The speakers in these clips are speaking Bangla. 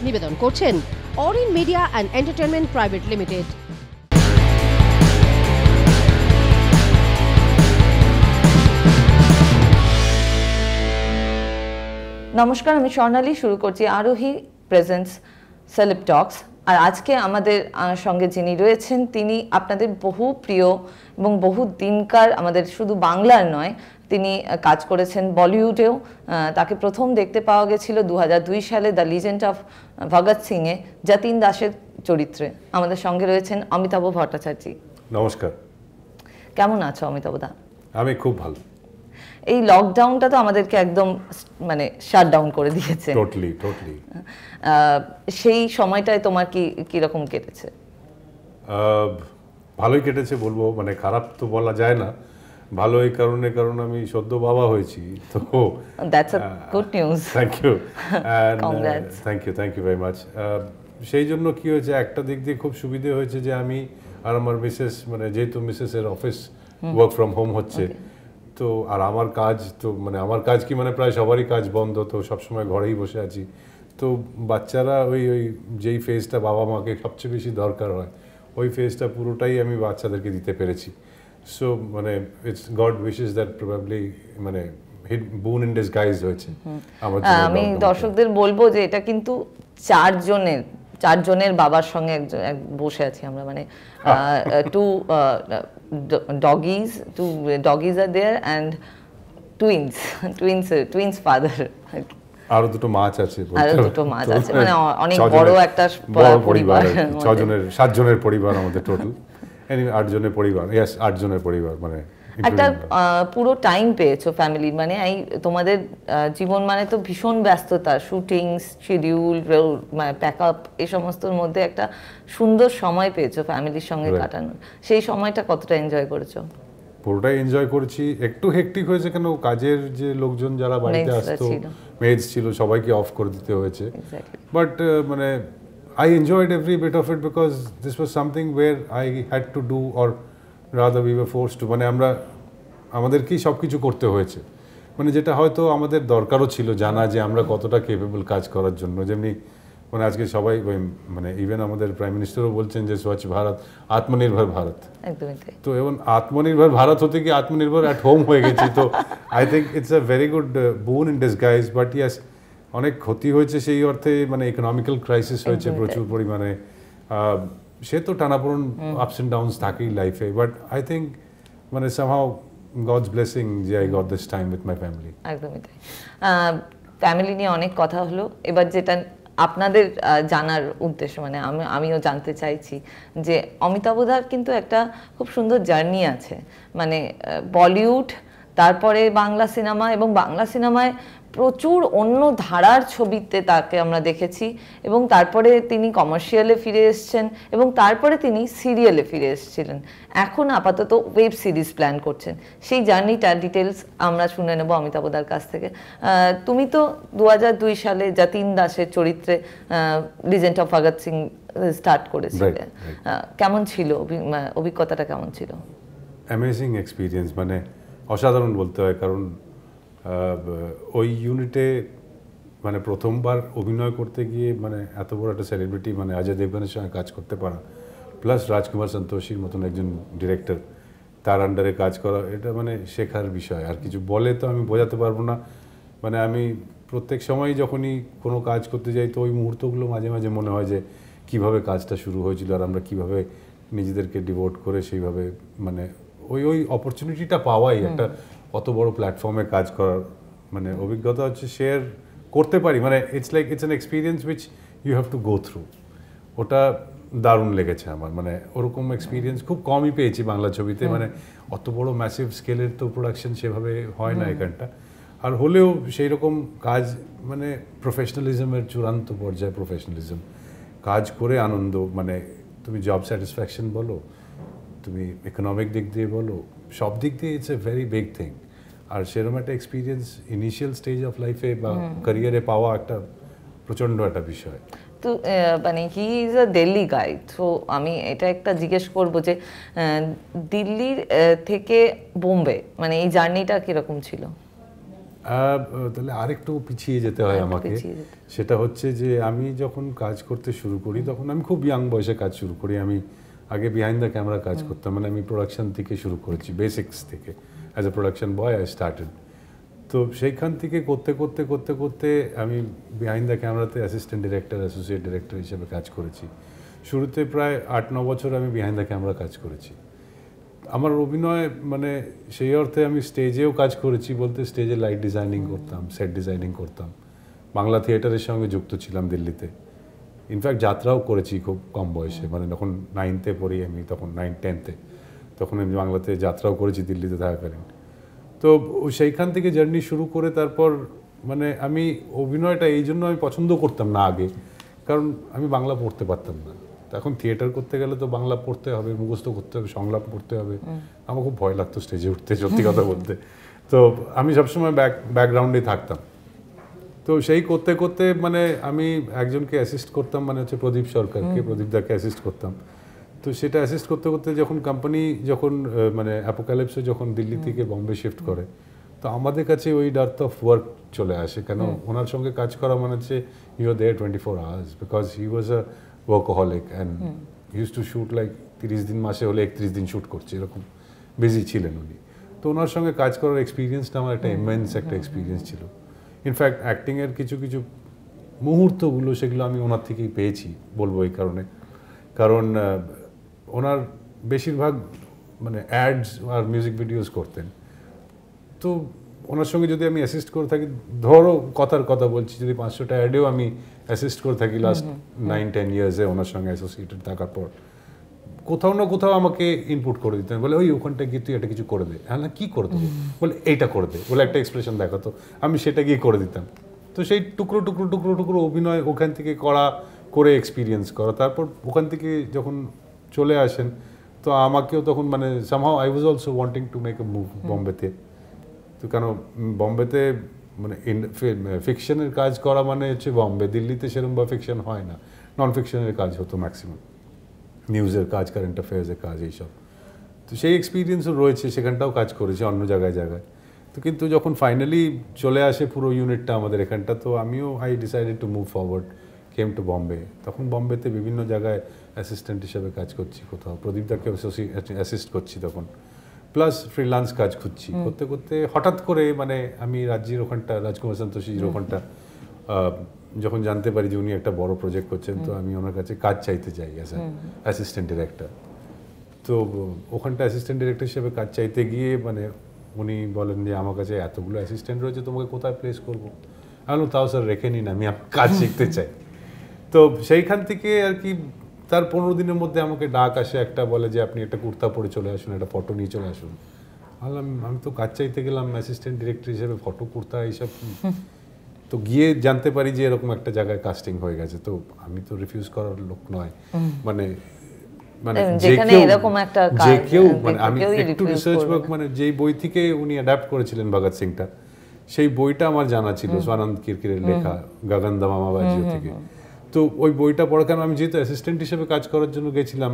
নিবেদন করছেন Orin media and entertainment private limited. নমস্কার, আমি স্বর্ণালী। শুরু করছি আরোহী প্রেজেন্টস সেলেব টক্স। আর আজকে আমাদের সঙ্গে যিনি রয়েছেন তিনি আপনাদের বহু প্রিয় এবং বহু দিনকার, আমাদের শুধু বাংলার নয়, তিনি কাজ করেছেন বলিউডেও। তাকে প্রথম দেখতে পাওয়া গেছিল 2002 সালে দ্য লিজেন্ড অফ ভগৎ সিংয়ে যতীন দাসের চরিত্রে। আমাদের সঙ্গে রয়েছেন অমিতাভ ভট্টাচার্য। নমস্কার। কেমন আছো অমিতাভ দা? আমি খুব ভালো। এই লকডাউনটা তো আমাদেরকে একদম মানে শাটডাউন করে দিয়েছে। টোটালি। সেই সময়টায় তোমার কিরকম কেটেছে? ভালোই কেটেছে বলবো, মানে খারাপ তো বলা যায় না। ভালো এই কারণে, কারণ আমি সদ্য বাবা হয়েছি, তো that's a good news. Thank you, congrats. Thank you very much. সেই জন্য কি হয়েছে, একটা দিক দিয়ে খুব সুবিধে হয়েছে যে আমি আর আমার মিসেস, মানে যেহেতু মিসেসের অফিস ওয়ার্ক ফ্রম হোম হচ্ছে, তো আর আমার কাজ তো মানে আমার কাজ কি মানে প্রায় সবারই কাজ বন্ধ, তো সবসময় ঘরেই বসে আছি। তো বাচ্চারা ওই যেই ফেজটা বাবা মাকে সবচেয়ে বেশি দরকার হয়, ওই ফেজটা পুরোটাই আমি বাচ্চাদেরকে দিতে পেরেছি। সো মানে it's god wishes that probably মানে বুন ইন ডিসগাইজ হয়েছে আমার জন্য। আমি দর্শকদের বলবো যে এটা কিন্তু চারজনের বাবার সঙ্গে বসে আছি আমরা, মানে two doggies are there and twins father. আরো দুটো মাছ আছে, মানে অনেক বড় একটা পরিবার। 7 জনের পরিবার আমাদের টোটাল। 8 জনের পরিবার, 8 জনের পরিবার, মানে একটা পুরো টাইম পেয়েছো ফ্যামিলি, মানে এই তোমাদের জীবন মানে তো ভীষণ ব্যস্ততা, শুটিং, শিডিউল, প্যাক আপ, এই সমস্তর মধ্যে একটা সুন্দর সময় পেয়েছো ফ্যামিলির সঙ্গে কাটানোর। সেই সময়টা কতটা এনজয় করেছো? পুরোটাই এনজয় করেছি। একটু হেক্টিক হয়েছে, কেন কাজের যে লোকজন যারা বাড়িতে আসতো, মেজ ছিল, সবাইকে অফ করে দিতে হয়েছে। বাট মানে I enjoyed every bit of it because this was something where I had to do, or rather we were forced to, মানে আমাদেরকেই সব কিছু করতে হয়েছে, মানে যেটা হয়তো আমাদের দরকারও ছিল জানা, যে আমরা কতটা কেপেবল কাজ করার জন্য। যেমনি মানে আজকে সবাই মানে ইভেন আমাদের প্রাইম মিনিস্টারও বলছেন যে স্বচ্ছ ভারত, আত্মনির্ভর ভারত। তো এবং আত্মনির্ভর ভারত হতে গিয়ে আত্মনির্ভর অ্যাট হোম হয়ে গেছি। তো I think it's a very good বুন ইন ডিসগাইজ। বাট ইয়াস, অনেক ক্ষতি হয়েছে সেই অর্থে, মানে ইকোনমিক্যাল ক্রাইসিস হয়েছে প্রচুর পরিমাণে। সে তো টানাপোড়েন, আপস অ্যান্ড ডাউনস থাকেই লাইফে। বাট আই থিঙ্ক মানে সামহাউ গডস ব্লেসিং যে I got this time with my family. একদমই তাই। ফ্যামিলি নিয়ে অনেক কথা হলো, এবার যেটা আপনাদের জানার উদ্দেশ্য, মানে আমিও জানতে চাইছি যে অমিতাভদার কিন্তু একটা খুব সুন্দর জার্নি আছে, মানে বলিউড, তারপরে বাংলা সিনেমা, এবং বাংলা সিনেমায় প্রচুর অন্য ধারার ছবিতে তাকে আমরা দেখেছি, এবং তারপরে তিনি কমার্শিয়ালে ফিরে এসেছেন, এবং তারপরে তিনি সিরিয়ালে ফিরে এসেছিলেন। এখন আপাতত ওয়েব সিরিজ প্ল্যান করছেন। সেই জার্নিটার ডিটেলস আমরা শুনে নেব অমিতাভদার কাছ থেকে। তুমি তো 2002 সালে যতীন দাসের চরিত্রে legend of Bhagat Singh start করেছিলে। কেমন ছিল অভিজ্ঞতাটা? কেমন ছিল? অ্যামেজিং এক্সপিরিয়েন্স, মানে অসাধারণ বলতে হয়। কারণ ওই ইউনিটে মানে প্রথমবার অভিনয় করতে গিয়ে মানে এত বড় একটা সেলিব্রিটি, মানে অজয় দেবগনের সঙ্গে কাজ করতে পারা, প্লাস রাজকুমার সন্তোষীর মতন একজন ডিরেক্টর, তার আন্ডারে কাজ করা, এটা মানে শেখার বিষয়। আর কিছু বলে তো আমি বোঝাতে পারবো না। মানে আমি প্রত্যেক সময় যখনই কোনো কাজ করতে যাই, তো ওই মুহূর্তগুলো মাঝে মাঝে মনে হয় যে কীভাবে কাজটা শুরু হয়েছিল, আর আমরা কীভাবে নিজেদেরকে ডিভোট করে সেইভাবে মানে ওই অপরচুনিটিটা পাওয়াই একটা অত বড় প্ল্যাটফর্মে কাজ করার মানে অভিজ্ঞতা হচ্ছে শেয়ার করতে পারি। মানে it's an experience which you have to go through. ওটা দারুণ লেগেছে আমার। মানে ওরকম এক্সপিরিয়েন্স খুব কমই পেয়েছি বাংলা ছবিতে। মানে অত বড় ম্যাসিভ স্কেলের তো প্রোডাকশন সেভাবে হয় না এখানটা। আর হলেও সেই রকম কাজ, মানে প্রফেশনালিজমের চূড়ান্ত পর্যায়ে প্রফেশনালিজম, কাজ করে আনন্দ, মানে তুমি জব স্যাটিসফ্যাকশন বলো, তুমি ইকোনমিক দিক দিয়ে বলো, সব দিক দিয়ে it's a very big thing. আর সেরকম একটা এক্সপিরিয়েন্স ইনিশিয়াল স্টেজ অফ লাইফে বা ক্যারিয়ারে পাওয়া একটা প্রচণ্ড একটা বিষয়। তো মানে হি ইজ আ দিল্লি গাই, তো আমি এটা একটা জিজ্ঞেস করবো যে দিল্লির থেকে বোম্বে, মানে এই জার্নিটা কীরকম ছিল? তাহলে আরেকটু পিছিয়ে যেতে হয় আমাকে। সেটা হচ্ছে যে আমি যখন কাজ করতে শুরু করি তখন আমি খুব ইয়াং বয়সে কাজ শুরু করি। আমি আগে বিহাইন্ড দ্য ক্যামেরা কাজ করতাম, মানে আমি প্রোডাকশন থেকে শুরু করেছি, বেসিক্স থেকে। As a production boy I started. তো সেইখান থেকে করতে করতে করতে করতে আমি বিহাইন্ড দ্য ক্যামেরাতে অ্যাসিস্ট্যান্ট ডিরেক্টর, অ্যাসোসিয়েট ডিরেক্টর হিসেবে কাজ করেছি। শুরুতে প্রায় 8-9 বছর আমি বিহাইন্ড দ্য ক্যামেরা কাজ করেছি। আমার অভিনয় মানে সেই অর্থে আমি স্টেজেও কাজ করেছি, বলতে স্টেজে লাইট ডিজাইনিং করতাম, সেট ডিজাইনিং করতাম, বাংলা থিয়েটারের সঙ্গে যুক্ত ছিলাম দিল্লিতে। ইনফ্যাক্ট যাত্রাও করেছি খুব কম বয়সে, মানে যখন 9th-এ পড়ি আমি, তখন 9-10th-এ, তখন আমি বাংলাতে যাত্রাও করেছি দিল্লিতে থাকাকালীন। তো সেইখান থেকে জার্নি শুরু করে তারপর মানে আমি অভিনয়টা এই জন্য আমি পছন্দ করতাম না আগে, কারণ আমি বাংলা পড়তে পারতাম না। এখন থিয়েটার করতে গেলে তো বাংলা পড়তে হবে, মুখস্থ করতে হবে, সংলাপ পড়তে হবে। আমার খুব ভয় লাগতো স্টেজে উঠতে, সত্যি কথা বলতে। তো আমি সবসময় ব্যাকগ্রাউন্ডে থাকতাম। তো সেই করতে করতে মানে আমি একজনকে অ্যাসিস্ট করতাম, মানে হচ্ছে প্রদীপ সরকারকে, প্রদীপ দাকে অ্যাসিস্ট করতাম। তো সেটা অ্যাসিস্ট করতে করতে যখন কোম্পানি মানে অ্যাপোক্যালিপসে যখন দিল্লি থেকে বম্বে শিফট করে, তো আমাদের কাছে ওই ডার্থ অফ ওয়ার্ক চলে আসে। কেন ওনার সঙ্গে কাজ করা মানে হচ্ছে you are there 24 hours, because he was a workaholic and use to shoot like 30 দিন মাসে হলে 31 দিন শ্যুট করছে, এরকম বিজি ছিলেন উনি। তো ওনার সঙ্গে কাজ করার এক্সপিরিয়েন্সটা আমার একটা ইমেন্স একটা এক্সপিরিয়েন্স ছিল। ইনফ্যাক্ট অ্যাক্টিংয়ের কিছু কিছু মুহূর্তগুলো সেগুলো আমি ওনার থেকেই পেয়েছি, বলবো এই কারণে। কারণ ওনার বেশিরভাগ মানে অ্যাডস আর মিউজিক ভিডিওস করতেন। তো ওনার সঙ্গে যদি আমি অ্যাসিস্ট করে থাকি, ধরো কথার কথা বলছি, যদি 500টা অ্যাডেও আমি অ্যাসিস্ট করে থাকি লাস্ট 9-10 ইয়ার্সে ওনার সঙ্গে অ্যাসোসিয়েটেড থাকার পর, কোথাও না কোথাও আমাকে ইনপুট করে দিতেন, বলে ওই ওখানটা গিয়ে তুই এটা কিছু করে দে। হ্যাঁ না, কী করে দেবো? বলে এইটা করে দে, বলে একটা এক্সপ্রেশন দেখাতো, আমি সেটা গিয়ে করে দিতাম। তো সেই টুকরো টুকরো টুকরো টুকরো অভিনয় ওখান থেকে করে এক্সপিরিয়েন্স করা। তারপর ওখান থেকে যখন চলে আসেন, তো আমাকেও তখন মানে somehow I was also wanting to make a move বম্বেতে। তো কেন বম্বেতে মানে ফিকশনের কাজ করা মানে হচ্ছে বম্বে, দিল্লিতে সেরকমভাবে ফিকশন হয় না, নন ফিকশনের কাজ হতো ম্যাক্সিমাম, নিউজের কাজ, কারেন্ট অ্যাফেয়ার্সের কাজ, এইসব। তো সেই এক্সপিরিয়েন্সও রয়েছে, সেখানটাও কাজ করেছি অন্য জায়গায়। তো কিন্তু যখন ফাইনালি চলে আসে পুরো ইউনিটটা আমাদের এখানটা, তো আমিও I decided to move forward, came to Bombay. তখন বম্বেতে বিভিন্ন জায়গায় অ্যাসিস্ট্যান্ট হিসেবে কাজ করছি, কোথাও প্রদীপদাকে অ্যাসিস্ট করছি তখন, প্লাস ফ্রিল্যান্স কাজ খুঁজছি। করতে করতে হঠাৎ করে মানে আমি রাজ্যের ওখানটা, রাজকুমার সন্তোষীর ওখানটা যখন জানতে পারি যে উনি একটা বড় প্রজেক্ট করছেন, তো আমি ওনার কাছে কাজ চাইতে যাই অ্যাজ অ্যাসিস্ট্যান্ট ডিরেক্টর। তো ওখানটা অ্যাসিস্ট্যান্ট ডিরেক্টর হিসেবে কাজ চাইতে গিয়ে মানে উনি বলেন যে আমার কাছে এতগুলো অ্যাসিস্ট্যান্ট রয়েছে, তোমাকে কোথায় প্লেস করবো? আমি তাও স্যার রেখে নিন, আমি কাজ শিখতে চাই। তো সেইখান থেকে আর কি তার 15 দিনের মধ্যে আমাকে ডাক আসে একটা, বলে যে আপনি একটা কুর্তা পরে চলে আসুন, একটা ফটো নিয়ে চলে আসুন। আমি তো কাজ চাইতে গেলাম অ্যাসিস্ট্যান্ট ডিরেক্টর হিসেবে, ফটো কুর্তা এইসব। তো গিয়ে জানতে পারি যে এরকম একটা জায়গায় কাস্টিং হয়ে গেছে। তো আমি তো রিফিউজ করার লোক নয়, মানে যে কেউ মানে আমি একটু রিসার্চ ওয়ার্ক, মানে যেই বই থেকে উনি অ্যাডাপ্ট করেছিলেন ভগৎ সিংটা, সেই বইটা আমার জানা ছিল, স্বানন্দ কিরকিরের লেখা, গগন দামামাবাজিও থেকে। তো ওই বইটা পড়া, কেন আমি যেহেতু অ্যাসিস্ট্যান্ট হিসেবে কাজ করার জন্য গেছিলাম,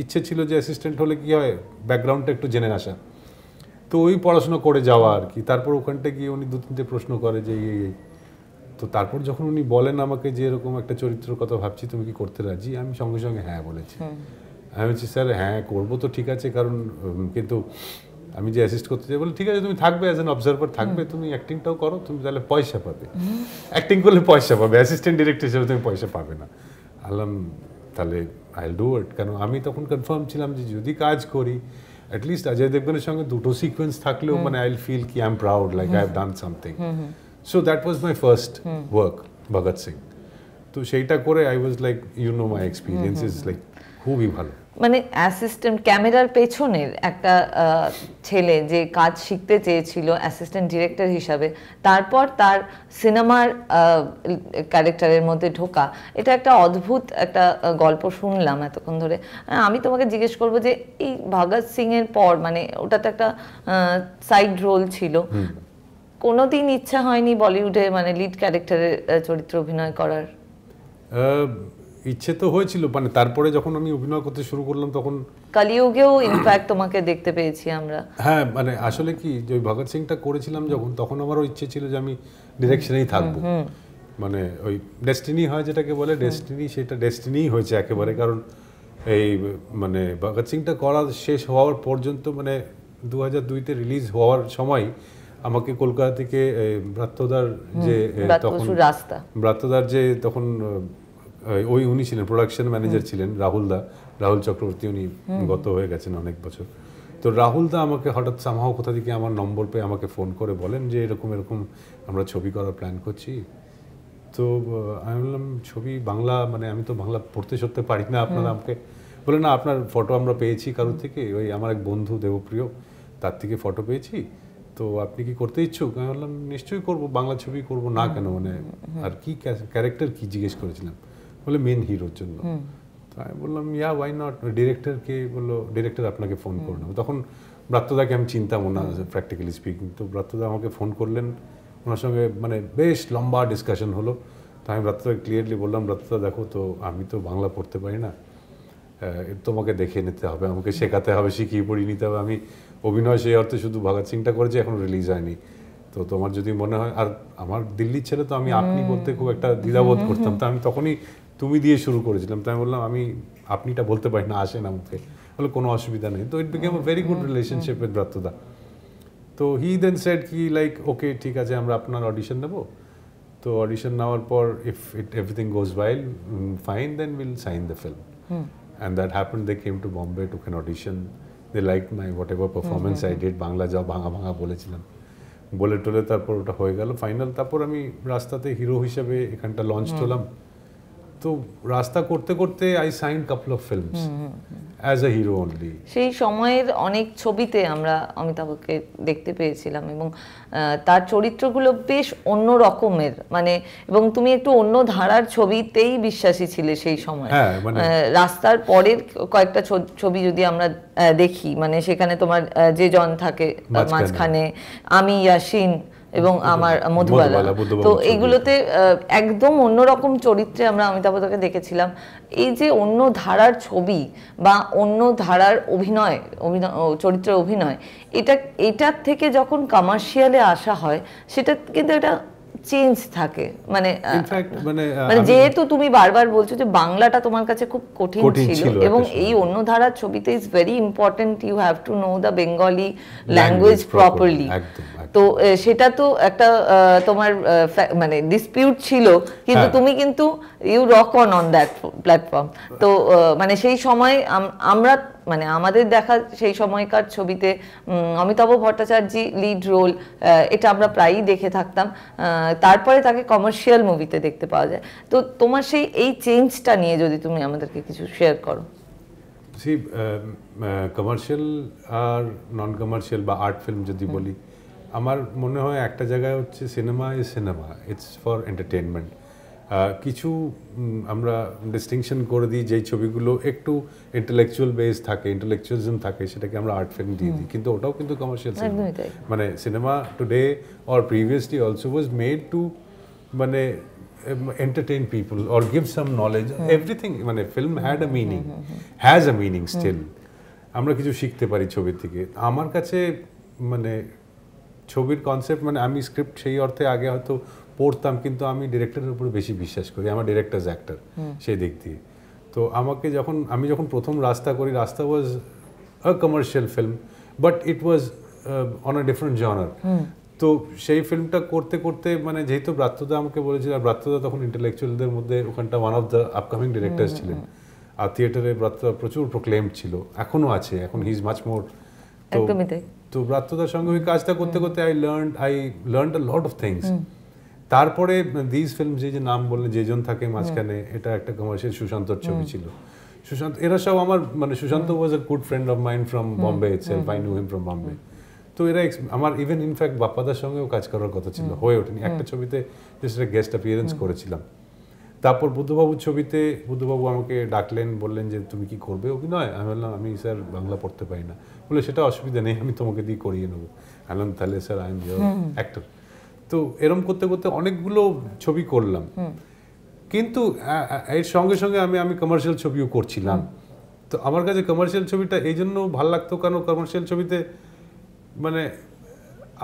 ইচ্ছে ছিল যে অ্যাসিস্ট্যান্ট হলে কি হয় ব্যাকগ্রাউন্ডটা একটু জেনে আসা, তো ওই পড়াশোনা করে যাওয়া আর কি। তারপর ওখানটা গিয়ে উনি 2-3টে প্রশ্ন করে যে এই, তো তারপর যখন উনি বলেন আমাকে যে এরকম একটা চরিত্রের কথা ভাবছি, তুমি কি করতে রাজি? আমি সঙ্গে সঙ্গে হ্যাঁ বলেছি। আমি বলছি স্যার হ্যাঁ করবো তো, ঠিক আছে, কারণ কিন্তু আমি যে অ্যাসিস্ট করতে চাই, বলে ঠিক আছে তুমি থাকবে অ্যাজ অ্যান অবজারভার থাকবে, তুমি অ্যাক্টিংটাও করো, তুমি তাহলে পয়সা পাবে, অ্যাক্টিং করলে পয়সা পাবে, অ্যাসিস্ট্যান্ট ডিরেক্টর হিসেবে তুমি পয়সা পাবে না। আলাম তাহলে আই উইল ডু ইট। কেন আমি তখন কনফার্ম ছিলাম যে যদি কাজ করি, অ্যাটলিস্ট অজয় দেবগনের সঙ্গে 2টো সিকোয়েন্স থাকলেও মানে আই উইল ফিল কি I am proud, like I have done something. So that was my first work, Bhagat Singh. তো সেইটা করে I was like, you know my experience is like খুবই ভালো। মানে অ্যাসিস্ট্যান্ট ক্যামেরার পেছনের একটা ছেলে যে কাজ শিখতে চেয়েছিল অ্যাসিস্ট্যান্ট ডিরেক্টর হিসাবে, তারপর তার সিনেমার ক্যারেক্টারের মধ্যে ঢোকা, এটা একটা অদ্ভুত একটা গল্প শুনলাম এতক্ষণ ধরে। আমি তোমাকে জিজ্ঞেস করবো যে এই ভগৎ সিং এর পর, মানে ওটা তো একটা সাইড রোল ছিল, কোনোদিন ইচ্ছা হয়নি বলিউডে মানে লিড ক্যারেক্টারের চরিত্র অভিনয় করার? ইচ্ছে তো হয়েছিল, মানে তারপরে যখন আমি অভিনয় করতে শুরু করলাম তখন কলিযুগেও ইনফ্যাক্ট তোমাকে দেখতে পেয়েছি আমরা। হ্যাঁ, মানে আসলে কি যে ওই ভগৎ সিংটা করেছিলাম যখন, তখন আমারও ইচ্ছে ছিল যে আমি ডিরেকশনেই থাকবো। মানে ওই ডেস্টিনি হয় যেটাকে বলে ডেস্টিনি, সেটা ডেস্টিনিই হয়েছে একেবারে। কারণ এই মানে ভগৎ সিংটা করা শেষ হওয়ার পর্যন্ত, মানে 2002-তে রিলিজ হওয়ার সময় আমাকে কলকাতা থেকে ব্রাত্যদার যে তখন ব্রাত্যদার যে তখন ওই উনি ছিলেন প্রোডাকশন ম্যানেজার ছিলেন, রাহুল চক্রবর্তী, উনি গত হয়ে গেছেন অনেক বছর। তো রাহুল দা আমাকে হঠাৎ সামহাও কোথা থেকে আমার নম্বর পেয়ে আমাকে ফোন করে বলেন যে এরকম আমরা ছবি করার প্ল্যান করছি। তো আমি বললাম ছবি বাংলা, মানে আমি তো বাংলা পড়তে সরতে পারি না, আপনারা আমাকে বলে না আপনার ফটো আমরা পেয়েছি কারোর থেকে, ওই আমার এক বন্ধু দেবপ্রিয়, তার থেকে ফটো পেয়েছি, তো আপনি কি করতে ইচ্ছুক? আমি বললাম নিশ্চয়ই করবো, বাংলা ছবি করবো না কেন, মানে আর কি ক্যারেক্টার কি জিজ্ঞেস করেছিলাম, বলে মেন হিরোর জন্য। তো আমি বললাম ওয়াই নট, ডিরেক্টরকে বললো ডিরেক্টর আপনাকে ফোন করে নেবো। তখন ব্রাত্যদাকে আমি চিনতাম না প্র্যাকটিক্যালি স্পিকিং, তো ব্রাত্যদা আমাকে ফোন করলেন, ওনার সঙ্গে মানে বেশ লম্বা ডিসকাশন হলো। তো আমি ব্রাত্যদাকে ক্লিয়ারলি বললাম, ব্রাত্যদা দেখো তো আমি তো বাংলা পড়তে পারি না, তোমাকে দেখে নিতে হবে, আমাকে শেখাতে হবে, শিখিয়ে পড়িয়ে নিতে হবে। আমি অভিনয় সেই অর্থে শুধু ভগৎ সিংটা করেছি, এখনো রিলিজ হয়নি। তো তোমার যদি মনে হয়, আর আমার দিল্লির ছেলে তো আমি আপনি বলতে খুব একটা দ্বিধাবোধ করতাম, তো আমি তখনই তুমি দিয়ে শুরু করেছিলাম। তো আমি বললাম আমি আপনিটা বলতে পারি না, আসে না মুখে, বলে কোনো অসুবিধা নেই। তো it became a very good relationship with ব্রাত্যদা। তো হি দেন সেড কি লাইক ওকে ঠিক আছে আমরা আপনার অডিশন নেবো। তো অডিশন নেওয়ার পর if everything goes well fine then will sign the film. And that happened. They came to Bombay, took an audition. They liked my whatever performance I did. Bangla যা ভাঙা ভাঙা বলেছিলাম, বলে টলে তারপর ওটা হয়ে গেল ফাইনাল। তারপর আমি রাস্তাতে হিরো হিসেবে এখানটা লঞ্চ হলাম। তো রাস্তা করতে করতে i sine couple of films as a hero only. সেই সময়ের অনেক ছবিতে আমরা অমিতাভকে দেখতে পেয়েছিলাম এবং তার চরিত্রগুলো বেশ অন্য রকমের, মানে এবং তুমি একটু অন্য ধারার ছবিতেই বিশ্বাসী ছিলে সেই সময়। রাস্তার পরের কয়েকটা ছবি যদি আমরা দেখি, মানে সেখানে তোমার যে জন থাকে মাঝখানে, আমি ইয়াসিন এবং আমার মধুবালা, তো এইগুলোতে একদম অন্যরকম চরিত্রে আমরা অমিতাভকে দেখেছিলাম। এই যে অন্য ধারার ছবি বা অন্য ধারার অভিনয়, চরিত্রের অভিনয়, এটার থেকে যখন কমার্শিয়ালে আসা হয় সেটা কিন্তু একটা চেঞ্জ থাকে। মানে যেহেতু তুমি বারবার বলছো যে বাংলাটা তোমার কাছে খুব কঠিন ছিল এবং এই অন্য ধারার ছবিতে is very important, you have to know the Bengali language properly. তো সেটা তো একটা তোমার মানে ডিসপিউট ছিল, কিন্তু তুমি কিন্তু you rock on that platform. তো মানে সেই সময় আমরা মানে আমাদের দেখা সেই সময়কার ছবিতে অমিতাভ ভট্টাচার্য লিড রোল, এটা আমরা প্রায়ই দেখে থাকতাম। তারপরে তাকে কমার্শিয়াল মুভিতে দেখতে পাওয়া যায়। তো তোমার সেই এই চেঞ্জটা নিয়ে যদি তুমি আমাদেরকে কিছু শেয়ার করো। কমার্শিয়াল আর নন কমার্শিয়াল বা আর্ট ফিল্ম যদি বলি, আমার মনে হয় একটা জায়গায় হচ্ছে cinema is cinema, it's for entertainment. কিছু আমরা ডিস্টিংশন করে দিই, যেই ছবিগুলো একটু ইন্টেলেকচুয়াল বেস থাকে, ইন্টেলেকচুয়ালিজম থাকে, সেটাকে আমরা আর্ট ফিল্ম দিয়ে দিই, কিন্তু ওটাও কিন্তু কমার্শিয়াল সিনেমা। মানে cinema today or previously also was made to মানে entertain people or give some knowledge, everything. মানে film had a meaning, has a meaning still. আমরা কিছু শিখতে পারি ছবির থেকে। আমার কাছে মানে ছবির কনসেপ্ট, মানে আমি স্ক্রিপ্ট সেই অর্থে আগে হয়তো পড়তাম, কিন্তু আমি ডিরেক্টরের উপরে বেশি বিশ্বাস করি, আমার ডিরেক্টরস অ্যাক্টর সেই দিক দিয়ে। তো আমি যখন প্রথম রাস্তা করি, Rasta was a commercial film, but it was on a different genre. তো সেই ফিল্মটা করতে করতে মানে যেহেতু ব্রাত্যদা আমাকে বলেছিল, আর ব্রাত্যদা তখন ইন্টেলেকচুয়ালদের মধ্যে ওখানটা one of the upcoming directors ছিলেন, আর থিয়েটারে ব্রাত্যদা প্রচুর প্রোক্লেমড ছিল, এখনো আছে, এখন হি ইজ মাচ মোর। তো ব্রাত্যদার সঙ্গে ওই কাজটা করতে করতে I learned a lot of things. তারপরে দিস ফিল্ম যে নাম বললেন, যেজন থাকে মাঝখানে, এটা একটা কমার্শিয়াল সুশান্তর ছবি ছিল। সুশান্ত এরা সব আমার মানে Sushant was a good friend of mind from Bombay itself, I knew him from Bombay. তো এরা আমার ইভেন ইনফ্যাক্ট বাপ্পাদার সঙ্গেও কাজ করার কথা ছিল, হয়ে ওঠেনি। একটা ছবিতে জাস্ট একটা গেস্ট অ্যাপিয়ারেন্স করেছিলাম। তারপর বুদ্ধবাবুর ছবিতে বুদ্ধবাবু আমাকে ডাকলেন, বললেন যে তুমি কি করবে অভিনয়? আমি বললাম আমি স্যার বাংলা পড়তে পারি না। বলে সেটা অসুবিধা নেই, আমি তোমাকে দিয়ে করিয়ে নেবো। বললাম তাহলে sir I am your actor. তো এরম করতে করতে অনেকগুলো ছবি করলাম, কিন্তু এর সঙ্গে সঙ্গে আমি কমার্শিয়াল ছবিও করছিলাম, তো আমার কাছে কমার্শিয়াল ছবিটা এই জন্য ভালো লাগতো, কারণ কমার্শিয়াল ছবিতে মানে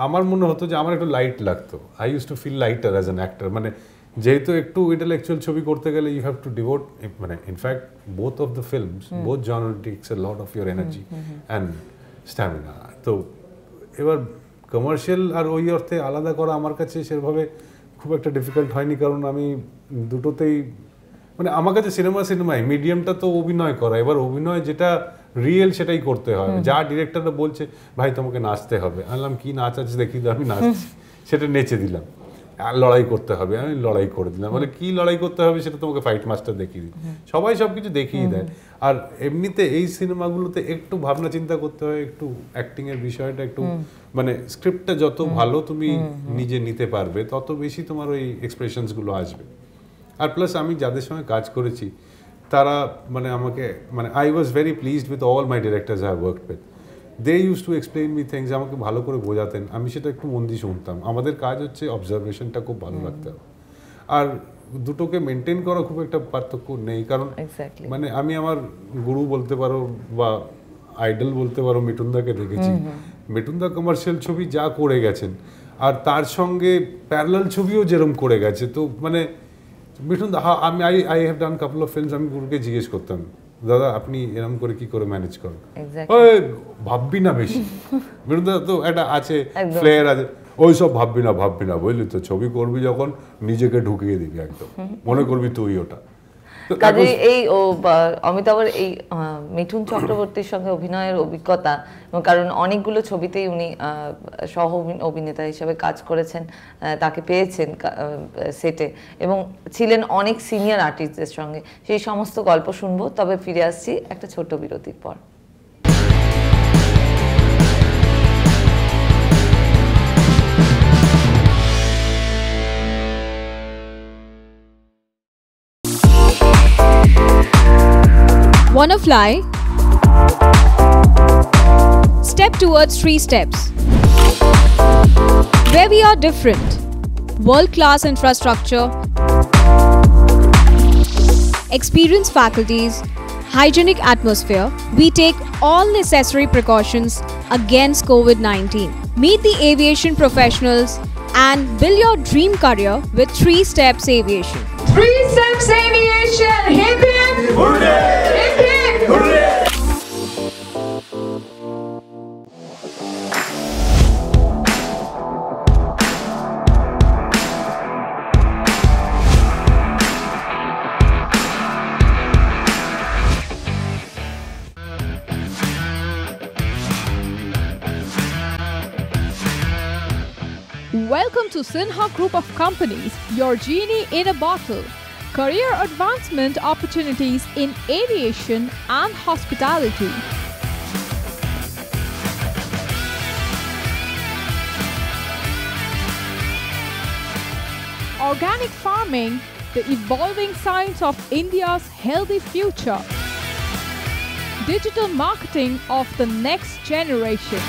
আমার মনে হতো যে আমার একটু লাইট লাগতো। I use to feel lighter as an actor, মানে যেহেতু একটু ইন্টেলেকচুয়াল ছবি করতে গেলে ইউ হ্যাভ টু ডিভোট, মানে in fact both of the films, both genre takes a lot of your energy and stamina. তো এবার কমার্শিয়াল আর ওই অর্থে আলাদা করা আমার কাছে সেভাবে খুব একটা ডিফিকাল্ট হয়নি, কারণ আমি দুটোতেই মানে আমার কাছে সিনেমায় মিডিয়ামটা তো অভিনয় করা, এবার অভিনয় যেটা রিয়েল সেটাই করতে হবে। যা ডিরেক্টররা বলছে ভাই তোমাকে নাচতে হবে, আনলাম কি নাচ আছে দেখি, আমি নাচছি, সেটা নেচে দিলাম। আর লড়াই করতে হবে, আমি লড়াই করে দিলাম। মানে কি লড়াই করতে হবে সেটা তোমাকে ফাইট মাস্টার দেখিয়ে দিই, সবাই সব কিছু দেখিয়ে দেয়। আর এমনিতে এই সিনেমাগুলোতে একটু ভাবনা চিন্তা করতে হয়, একটু অ্যাক্টিং এর বিষয়টা একটু মানে স্ক্রিপ্টটা যত ভালো তুমি নিজে নিতে পারবে তত বেশি তোমার ওই এক্সপ্রেশনস গুলো আসবে। আর প্লাস আমি যাদের সঙ্গে কাজ করেছি তারা মানে আমাকে মানে I was very pleased with all my directors I worked with. They use to explain me things, আমাকে ভালো করে বোঝাতেন, আমি সেটা একটু মন দিয়ে শুনতাম। আমাদের কাজ হচ্ছে অবজারভেশনটা খুব ভালো রাখতে হবে, আর দুটোকে মেনটেন করা খুব একটা পার্থক্য নেই, কারণ মানে আমি আমার গুরু বলতে পারো বা আইডল বলতে পারো মিঠুনদাকে দেখেছি। মিঠুনদা কমার্শিয়াল ছবি যা করে গেছেন আর তার সঙ্গে প্যারালাল ছবিও যেরকম করে গেছে, তো মানে মিঠুনদা আমি I have done couple of films, আমি গুরুকে জিজ্ঞেস করতাম দাদা আপনি এরকম করে কি করে ম্যানেজ করেন, ভাববি না বেশি। মিঠুনদা তো একটা আছে ফ্লেয়ার আছে, ওই সব ভাববি না বুঝলি তো, ছবি করবি যখন নিজেকে ঢুকিয়ে দিবি, একদম মনে করবি তুই ওটা। কাজে এই অমিতাভের এই মিঠুন চক্রবর্তীর সঙ্গে অভিনয়ের অভিজ্ঞতা, কারণ অনেকগুলো ছবিতেই উনি সহ অভিনেতা হিসেবে কাজ করেছেন, তাকে পেয়েছেন সেটে এবং ছিলেন অনেক সিনিয়র আর্টিস্টদের সঙ্গে, সেই সমস্ত গল্প শুনবো। তবে ফিরে আসছি একটা ছোট্ট বিরতির পর। Wanna fly? Step towards 3 steps. Where we are different. World-class infrastructure, experienced faculties, hygienic atmosphere. We take all necessary precautions against COVID-19. Meet the aviation professionals and build your dream career with 3 Steps Aviation. 3 Steps Aviation! Hip hip! Hooray! Hip hip! Hooray! Welcome to Sinha Group of Companies, your genie in a bottle. Career advancement opportunities in aviation and hospitality. Organic farming, the evolving science of India's healthy future. Digital marketing of the next generation.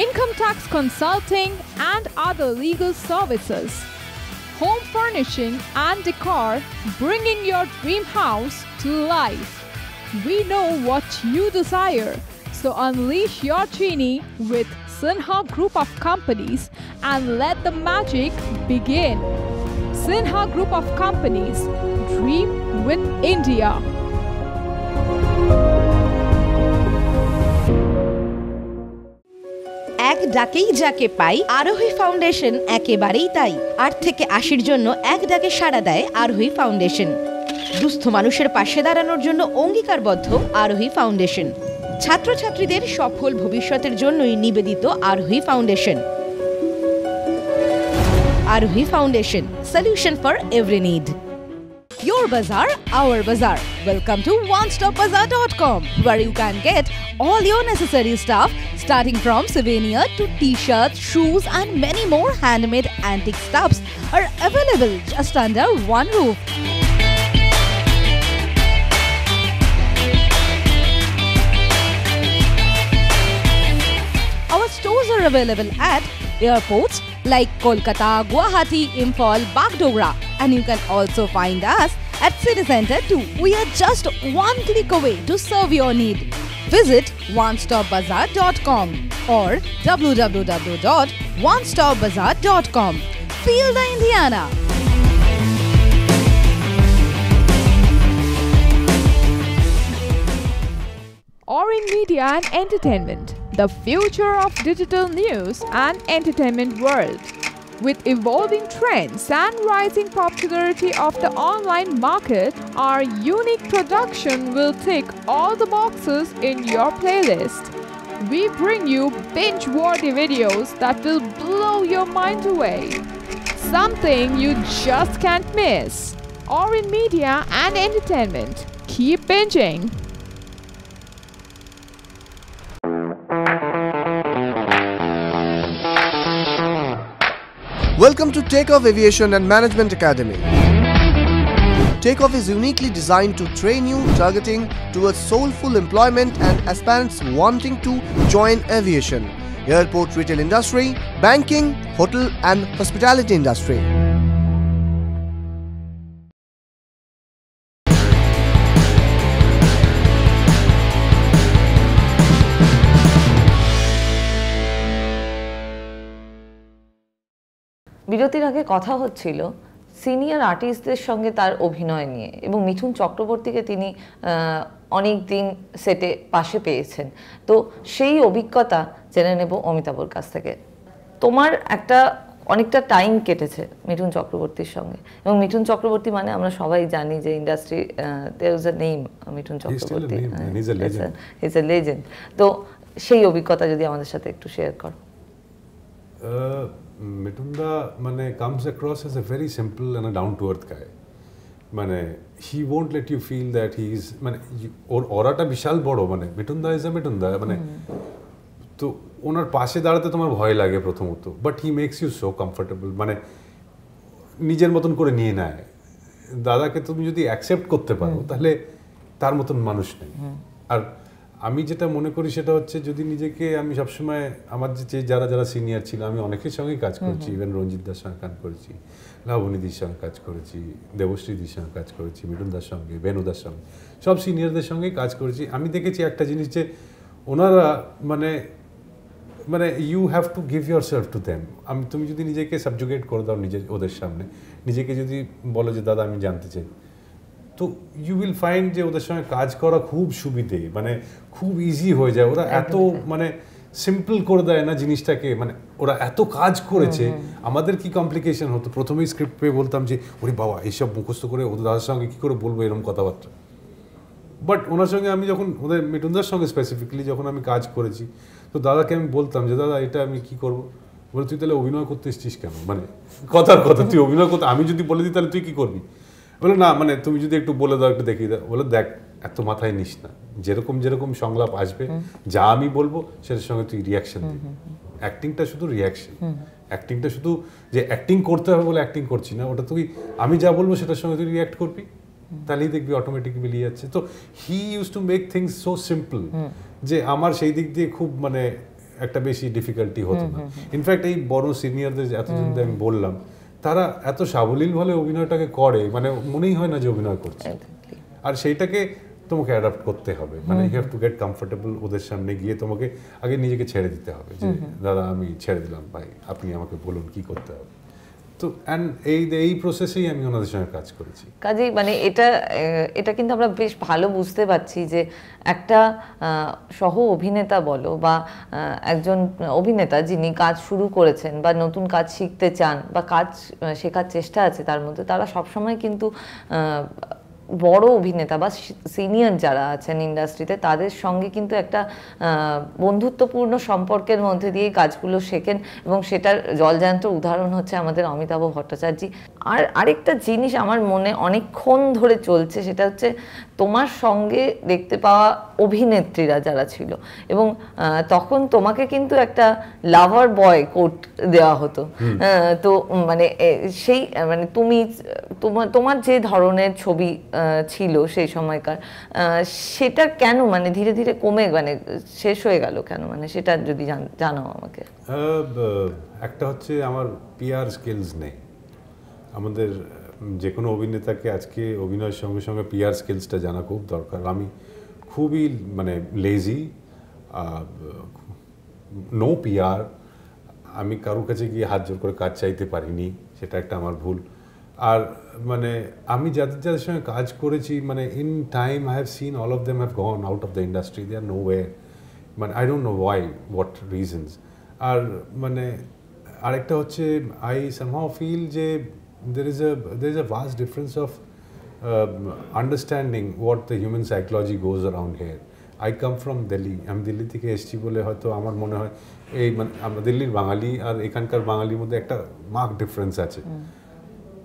Income tax consulting and other legal services. Home furnishing and decor, bringing your dream house to life. We know what you desire, so unleash your genie with Sinha Group of Companies and let the magic begin. Sinha Group of Companies, dream with India. এক ডাকেই যাকে পাই, আরোহী ফাউন্ডেশন একেবারেই তাই। 8 থেকে 80-র জন্য এক ডাকে সাড়া দেয় আরোহী ফাউন্ডেশন। দুস্থ মানুষের পাশে দাঁড়ানোর জন্য অঙ্গীকারবদ্ধ আরোহী ফাউন্ডেশন। ছাত্রছাত্রীদের সফল ভবিষ্যতের জন্যই নিবেদিত আরোহী ফাউন্ডেশন। আরোহী foundation, solution for every need. Your bazaar, our bazaar. Welcome to onestopbazaar.com, where you can get all your necessary stuff starting from souvenir to t-shirts, shoes and many more handmade antique stuffs are available just under one roof. Our stores are available at airports like Kolkata, Guwahati, Imphal, Bagdogra And you can also find us at City Center too. We are just one click away to serve your need. Visit onestopbazaar.com or www.onestopbazaar.com. Feel the Indiana. Orin Media and Entertainment, the future of digital news and entertainment world. With evolving trends and rising popularity of the online market, our unique production will tick all the boxes in your playlist. We bring you binge-worthy videos that will blow your mind away. Something you just can't miss. Orin Media and Entertainment. Keep binging. Welcome to Takeoff Aviation and Management Academy. Takeoff is uniquely designed to train you targeting towards soulful employment and aspirants wanting to join aviation, airport retail industry, banking, hotel and hospitality industry. বিরতির আগে কথা হচ্ছিল সিনিয়র আর্টিস্টদের সঙ্গে তার অভিনয় নিয়ে এবং মিঠুন চক্রবর্তীকে তিনি অনেক দিন সেটে পাশে পেয়েছেন। তো সেই অভিজ্ঞতা জেনে নেব অমিতাভর কাছ থেকে। তোমার অনেকটা টাইম কেটেছে মিঠুন চক্রবর্তীর সঙ্গে এবং মিঠুন চক্রবর্তী মানে আমরা সবাই জানি যে industry there is a name Mithun Chakraborty, he is a legend. তো সেই অভিজ্ঞতা যদি আমাদের সাথে একটু শেয়ার করো। মিঠুনদা মানে comes across as a very simple and a down to earth guy. মানে he won't let you feel that he is মানে ওর অরাটা বিশাল বড়, মানে মিঠুনদা ইজ আ মিঠুনদা, মানে তো ওনার পাশে দাঁড়াতে তোমার ভয় লাগে প্রথমত, but he makes you so comfortable, মানে নিজের মতন করে নিয়ে নেয়। দাদাকে তুমি যদি অ্যাকসেপ্ট করতে পারো তাহলে তার মতন মানুষ নেই। আর আমি যেটা মনে করি সেটা হচ্ছে যদি নিজেকে আমি সবসময় আমার যে যারা সিনিয়র ছিল আমি অনেকের সঙ্গেই কাজ করেছি, ইভেন রঞ্জিতদার সঙ্গে কাজ করেছি, লাবণীদির সঙ্গে কাজ করেছি, দেবশ্রীদির সঙ্গে কাজ করেছি, মিঠুনদার সঙ্গে, বেনুদার সঙ্গে, সব সিনিয়রদের সঙ্গেই কাজ করেছি। আমি দেখেছি একটা জিনিস যে ওনারা মানে you have to give your self to them. তুমি যদি নিজেকে সাবজুগেট করে দাও ওদের সামনে, নিজেকে যদি বলো যে দাদা আমি জানতে চাই, তো ইউ উইল ফাইন্ড যে ওদের সঙ্গে কাজ করা খুব সুবিধে, মানে খুব ইজি হয়ে যায়। ওরা এত মানে সিম্পল করে দেয় না জিনিসটাকে, মানে ওরা এত কাজ করেছে। আমাদের কি কমপ্লিকেশন হতো, প্রথমেই স্ক্রিপ্ট পেয়ে বলতাম যে ওরে বাবা এইসব মুখস্থ করে ওদের দাদার সঙ্গে কী করে বলবো এরকম কথাবার্তা। বাট ওনার সঙ্গে আমি যখন ওদের মিঠুনদার সঙ্গে স্পেসিফিক্যালি যখন আমি কাজ করেছি, তো দাদাকে আমি বলতাম যে দাদা এটা আমি কী করবো, বলে তুই তাহলে অভিনয় করতে এসছিস কেন, মানে কথার কথা তুই অভিনয় করতে, আমি যদি বলে দিই তাহলে তুই কী করবি, বলে না মানে তুমি যদি একটু বলে দাও একটু দেখিয়ে দাও, বলে দেখ এত মাথায় নিস না, যেরকম সংলাপ আসবে যা আমি বলবো সেটার সঙ্গে তুই রিয়াকশন দিবি। অ্যাক্টিংটা শুধু রিয়াকশন, অ্যাক্টিংটা শুধু যে অ্যাক্টিং করতে হবে বলে অ্যাক্টিং করছি না, ওটা তুই আমি যা বলবো সেটার সঙ্গে তুই রিয়াক্ট করবি, তাহলেই দেখবি অটোমেটিক মিলিয়ে যাচ্ছে। তো he use to make things so simple যে আমার সেই দিক দিয়ে খুব মানে একটা বেশি ডিফিকাল্টি হতো না। ইনফ্যাক্ট এই বড় সিনিয়রদের এতজন আমি বললাম, তারা এত সাবলীলভাবে অভিনয়টাকে করে, মানে মনেই হয় না যে অভিনয় করছে। আর সেইটাকে তোমাকে অ্যাডাপ্ট করতে হবে, মানে you have to get comfortable. ওদের সামনে গিয়ে তোমাকে আগে নিজেকে ছেড়ে দিতে হবে যে দাদা আমি ছেড়ে দিলাম, ভাই আপনি আমাকে বলুন কি করতে হবে। তো এই প্রসেসেই আমি ওনাদের সঙ্গে কাজ করেছি। কাজেই মানে এটা কিন্তু আমরা বেশ ভালো বুঝতে পারছি যে একটা সহ অভিনেতা বলো বা একজন অভিনেতা যিনি কাজ শুরু করেছেন বা নতুন কাজ শিখতে চান বা কাজ শেখার চেষ্টা আছে তার মধ্যে, তারা সবসময় কিন্তু বড় অভিনেতা বা সিনিয়র যারা আছেন ইন্ডাস্ট্রিতে তাদের সঙ্গে কিন্তু একটা বন্ধুত্বপূর্ণ সম্পর্কের মধ্যে দিয়েই কাজগুলো শেখেন এবং সেটার জলজান্ত উদাহরণ হচ্ছে আমাদের অমিতাভ ভট্টাচার্য। আর আরেকটা জিনিস আমার মনে অনেকক্ষণ ধরে চলছে, সেটা হচ্ছে তোমার সঙ্গে দেখতে পাওয়া অভিনেত্রীরা যারা ছিল এবং তখন তোমাকে কিন্তু একটা লাভার বয় কোট দেওয়া হতো। তো মানে সেই মানে তোমার যে ধরনের ছবি ছিল সেই সময়কার, সেটা কেন মানে ধীরে ধীরে কমে মানে শেষ হয়ে গেল কেন, মানে সেটা যদি জানাও আমাকে। একটা হচ্ছে আমার পিআর স্কিলস নেই, আমাদের যে কোনো অভিনেতাকে আজকে অভিনয়ের সঙ্গে সঙ্গে পিআর স্কিলসটা জানা খুব দরকার। আমি খুবই মানে লেজি, নো পিআর, আমি কারোর কাছে গিয়ে হাত জোর করে কাজ চাইতে পারিনি, সেটা একটা আমার ভুল। আর মানে আমি যাদের যাদের সঙ্গে কাজ করেছি মানে in time I have seen all of them have gone out of the industry, they are no way, মানে I don't know why, what reasons. আর মানে আরেকটা হচ্ছে আই সামহাউ ফিল যে there is a vast difference of understanding what the human psychology goes around here. I come from Delhi, আমি দিল্লি থেকে এসেছি বলে হয়তো আমার মনে হয় এই মানে আমরা দিল্লির বাঙালি আর এখানকার বাঙালির মধ্যে একটা মার্ক ডিফারেন্স আছে।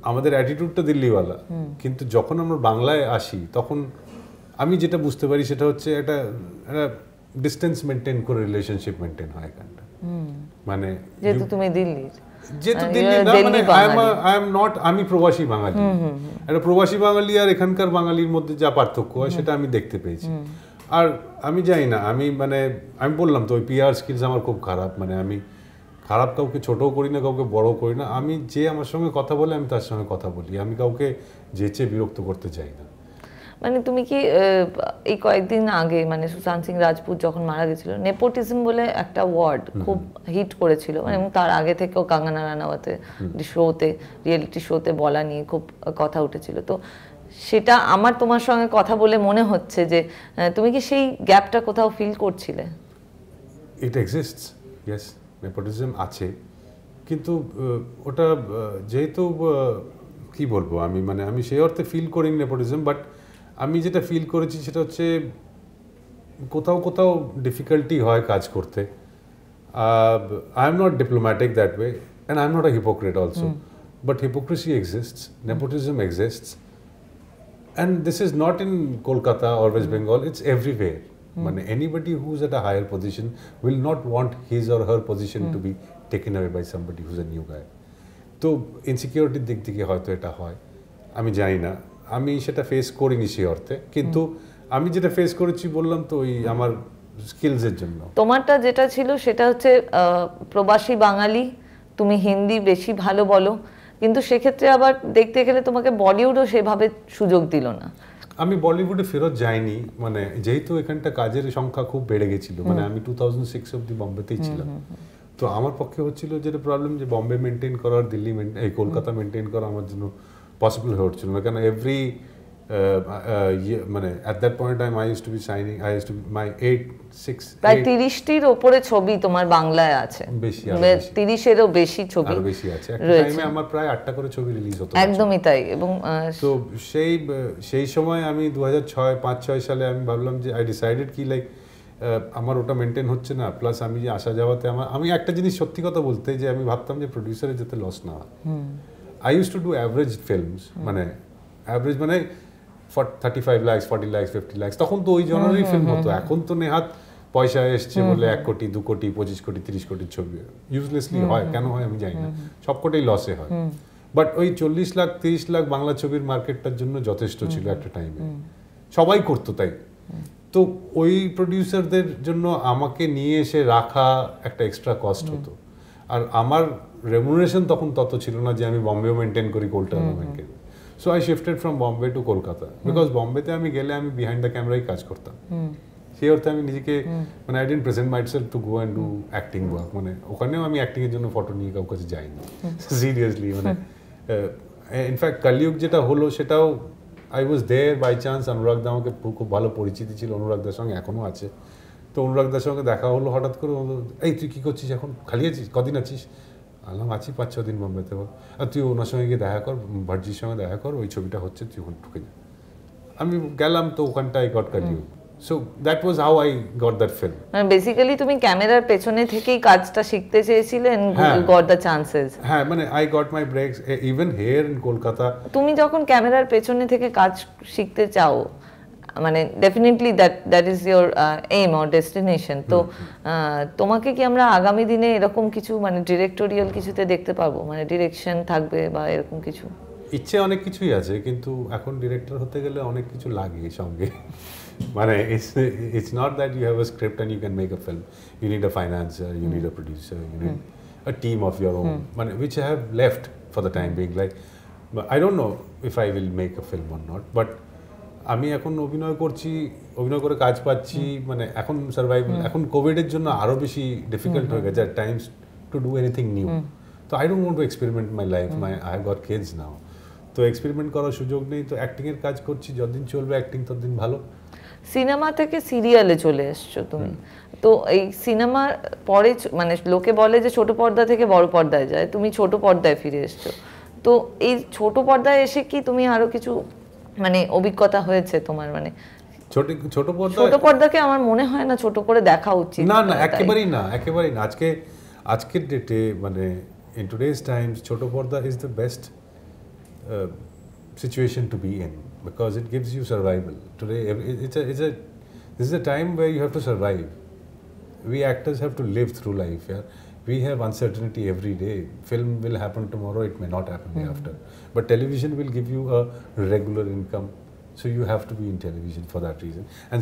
আমাদের অ্যাটিটিউডটা দিল্লিওয়ালা, কিন্তু যখন আমরা বাংলায় আসি তখন আমি যেটা বুঝতে পারি সেটা হচ্ছে একটা ডিস্টেন্স মেনটেন করে রিলেশনশিপ মেনটেন হয় এখানটা। মানে যেহেতু তুমি দিল্লির, যেহেতু দিল্লি না, মানে আই এম নট, আমি প্রবাসী বাঙালি, একটা প্রবাসী বাঙালি আর এখানকার বাঙালির মধ্যে যা পার্থক্য হয় সেটা আমি দেখতে পেয়েছি। আর আমি জানি না, আমি মানে আমি বললাম তো ওই পিআর স্কিলস আমার খুব খারাপ, মানে আমি খারাপ কাউকে ছোটও করি না, কাউকে বড়ও করি না, আমি যে আমার সঙ্গে কথা বলে আমি তার সঙ্গে কথা বলি, আমি কাউকে যেচে বিরক্ত করতে চাই না। মানে তুমি কি এই কয়েকদিন আগে মানে সুশান্ত সিং রাজপুত যখন মারা গেছিল, নেপোটিজম বলে একটা ওয়ার্ড খুব হিট করেছিল, মানে এবং তার আগে থেকেও কাঙ্গনা রানাওয়াতে শোতে, রিয়েলিটি শোতে বলা নিয়ে খুব কথা উঠেছিল। তো সেটা আমার তোমার সঙ্গে কথা বলে মনে হচ্ছে যে তুমি কি সেই গ্যাপটা কোথাও ফিল করছিলে? ইট এক্সিস্টস, ইয়েস, নেপোটিজম আছে, কিন্তু ওটা যেহেতু কি বলবো আমি, মানে আমি সেই অর্থে ফিল করিনি নেপোটিজম, বাট আমি যেটা ফিল করেছি সেটা হচ্ছে কোথাও কোথাও ডিফিকাল্টি হয় কাজ করতে। I am not diplomatic that way and I am not a hypocrite also, but hypocrisy exists, nepotism exists, and this is not in Kolkata or West Bengal, it's everywhere. মানে anybody who's at a higher position will not want his or her position to be taken away by somebody who's a new guy. তো ইনসিকিউরিটির দিক থেকে হয়তো এটা হয়, আমি জানি না, আমি সেটা ফেস করিনি সেই অর্থে, কিন্তু আমি যেটা ফেস করেছি বললাম তো ওই আমার স্কিলসের জন্য। তোমারটা যেটা ছিল সেটা হচ্ছে প্রবাসী বাঙালি, তুমি হিন্দি বেশি ভালো বলো, কিন্তু সেক্ষেত্রে আবার দেখতে গেলে তোমাকে বলিউডও সেভাবে সুযোগ দিল না। আমি বলিউডে ফেরত যাইনি, মানে যেহেতু এখানটা কাজের সংখ্যা খুব বেড়ে গেছিল, মানে আমি 2006 অবধি বম্বেতেই ছিলাম, তো আমার পক্ষে হচ্ছিল যেটা প্রবলেম যে বম্বে মেনটেন করা আর দিল্লি এই কলকাতা মেনটেন করা আমার জন্য পসিবল হয়ে উঠছিল না, কারণ এভরি মানে at that point in time I used to be signing, I used to be my 8 প্রায় 30টির উপরে ছবি তোমার বাংলায় আছে, বেশি 30-এরও বেশি ছবি আরো বেশি আছে, একটা টাইমে আমার প্রায় 8টা করে ছবি রিলিজ হতো। একদমই তাই। এবং তো সেই সময় আমি 2005-6 সালে আমি ভাবলাম যে আই ডিসাইডেড কি লাইক আমার ওটা মেনটেন হচ্ছে না, প্লাস আমি যে আসা যাওয়াতে আমি একটা জিনিস সত্যি কথা বলতে, যে আমি ভাবতাম যে প্রডিউসারের যাতে লস না হয়। I use to do average films, মানে অ্যাভারেজ মানে 35 লাখ, 40 লাখ, 50 লাখ, তখন তো ওই জনেরই ফিল্ম হতো। এখন তো নেহাত পয়সা এসছে বলে 1 কোটি, 2 কোটি, 25 কোটি, 30 কোটির ছবি ইউজলেসলি হয়, কেন হয় আমি জানি না, সবকটাই লসে হয়। বাট ওই 40 লাখ 30 লাখ বাংলা ছবির মার্কেটটার জন্য যথেষ্ট ছিল একটা টাইমে, সবাই করতো তাই। তো ওই প্রডিউসারদের জন্য আমাকে নিয়ে এসে রাখা একটা এক্সট্রা কস্ট হতো, আর আমার রেমুনারেশন তখন তত ছিল না যে আমি বম্বেও মেনটেন করি, কলকাতাও maintain. So I shifted from Bombay to Kolkata, because বম্বেতে আমি গেলে আমি বিহাইন্ড দ্য ক্যামেরাই কাজ করতাম, সেই অর্থে আমি নিজেকে মানে I didn't present myself to go and do acting work, মানে ওখানেও আমি অ্যাক্টিং এর জন্য ফটো নিয়ে কারোর কাছে যাইনি সিরিয়াসলি। মানে ইনফ্যাক্ট কলিযুগ যেটা হলো সেটাও I was there by chance. Anurag da আমাকে খুব ভালো পরিচিতি ছিল, অনুরাগ দার সঙ্গে এখনও আছে। তো অনুরাগ দার সঙ্গে দেখা হলো হঠাৎ করে, এই তুই কী করছিস এখন, খালি আছিস, কদিন আছিস? আলাম আছি 5-6 দিন বম্বেতে। আর তুই ওনার সঙ্গে গিয়ে দেখা কর, ভার্জির সঙ্গে দেখা কর, ওই ছবিটা হচ্ছে, তুই ওখানে ঢুকে যা। আমি গেলাম, তো ওখানটা I got Kaliyuga. So that was how I got that film. মানে বেসিক্যালি তুমি ক্যামেরার পেছনে থেকেই কাজটা শিখতে চেয়েছিলে and you got the chances. হ্যাঁ, মানে I got my breaks even here in Kolkata. তুমি যখন ক্যামেরার পেছনে থেকে কাজ শিখতে চাও, মানে definitely that is your aim or destination. তো তোমাকে কি আমরা আগামী দিনে এরকম কিছু মানে ডিরেক্টোরিয়াল কিছুতে দেখতে পারবো, মানে ডিরেকশন থাকবে বা এরকম কিছু? ইচ্ছে অনেক কিছুই আছে, কিন্তু এখন ডিরেক্টর হতে গেলে অনেক কিছু লাগে সঙ্গে। মানে it's not that you have a script and you can make a film. You need a financer, you need a producer, you need a team of your own, which I have left for the time being. Like, I don't know, if I will make a film or not. But আমি এখন অভিনয় করছি, অভিনয় করে কাজ পাচ্ছি, মানে এখন সার্ভাইভাল, এখন কোভিডের জন্য আরো বেশি ডিফিকাল্ট হয়ে গেছে at times to do anything new. So I don't want to experiment my life. I have got kids now. তো এক্সপেরিমেন্ট করার সুযোগ নেই, তো অ্যাক্টিং এর কাজ করছি, যতদিন চলবে অ্যাক্টিং ততদিন ভালো। সিনেমা থেকে সিরিয়ালে চলে এসছো তুমি, তো এই সিনেমা পরে মানে লোকে বলে যে ছোট পর্দা থেকে বড় পর্দায় যায়, তুমি ছোট পর্দায় ফিরে এসছো, তো এই ছোট পর্দায় এসে কি তুমি আরো কিছু মানে অভিজ্ঞতা হয়েছে তোমার? মানে ছোট পর্দাকে আমার মনে হয় না ছোট করে দেখা উচিত। না না, একেবারেই না, একেবারেই না। আজকের ডেটে মানে in today's times ছোট পর্দা is the best situation to be in because it gives you survival. Today this is a time where you have to survive. We actors have to live through life. Yeah? We have uncertainty every day. Film will happen tomorrow, it may not happen day after. But television will give you a regular income. So you have to be in television for that reason. And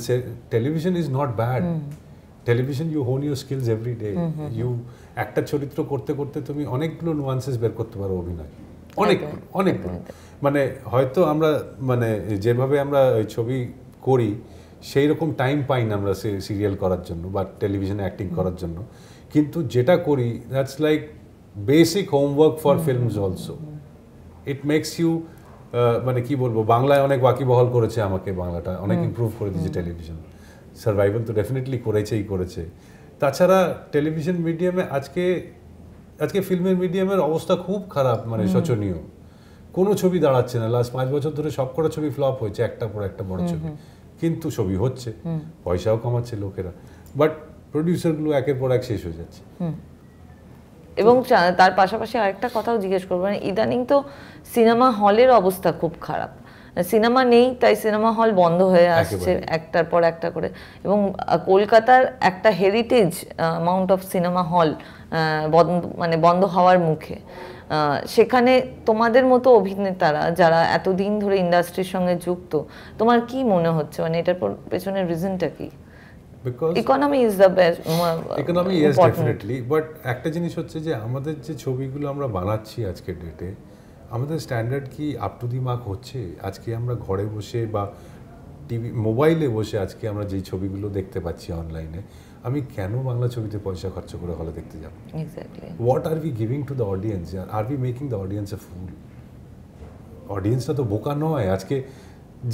television is not bad. Television, you hone your skills every day. You একটা চরিত্র করতে করতে তুমি অনেকগুলো nuances বের করতে পারো অভিনয়। অনেকগুলো। মানে হয়তো আমরা মানে যেভাবে আমরা ছবি করি সেই রকম টাইম পাই না আমরা সিরিয়াল করার জন্য বা টেলিভিশনে অ্যাক্টিং করার জন্য, কিন্তু যেটা করি that's like basic homework for films also. It makes you মানে কি বলবো, বাংলায় অনেক ওয়াকিবহাল করেছে আমাকে, বাংলাটা অনেক ইমপ্রুভ করে দিয়েছে টেলিভিশন। সার্ভাইভাল তো ডেফিনেটলি করেছে। তাছাড়া টেলিভিশন মিডিয়ামে আজকে ফিল্মের মিডিয়ামের অবস্থা খুব খারাপ, মানে শোচনীয়। কোনো ছবি দাঁড়াচ্ছে না। লাস্ট 5 বছর ধরে সবকটা ছবি ফ্লপ হয়েছে, একটার পর একটা বড় ছবি, কিন্তু ছবি হচ্ছে, পয়সাও কামাচ্ছে লোকেরা, বাট প্রডিউসারগুলো একের পর এক শেষ হয়ে যাচ্ছে। এবং তার পাশাপাশি আরেকটা কথাও জিজ্ঞেস করবো, মানে ইদানিং তো সিনেমা হলের অবস্থা খুব খারাপ, সিনেমা নেই তাই সিনেমা হল বন্ধ হয়ে আসছে একটার পর একটা করে, এবং কলকাতার একটা heritage amount of cinema hall মানে বন্ধ হওয়ার মুখে। সেখানে তোমাদের মতো অভিনেতারা যারা এতদিন ধরে ইন্ডাস্ট্রির সঙ্গে যুক্ত, তোমার কি মনে হচ্ছে মানে এটার পেছনের রিজনটা কি? Economy is the best. Economy is definitely, but একটা জিনিস হচ্ছে যে আমাদের যে ছবিগুলো আমরা বানাচ্ছি আজকের ডেটে, আমাদের স্ট্যান্ডার্ড কি আপ টু দি মার্ক হচ্ছে? আজকে আমরা ঘরে বসে বা টিভি মোবাইলে বসে আজকে আমরা যেই ছবিগুলো দেখতে পাচ্ছি অনলাইনে, আমি কেন বাংলা ছবিতে পয়সা খরচ করে হলে দেখতে যাব? Exactly. What are we giving to the audience? Are we making the audience a fool? অডিয়েন্সটা তো বোকা নয়। আজকে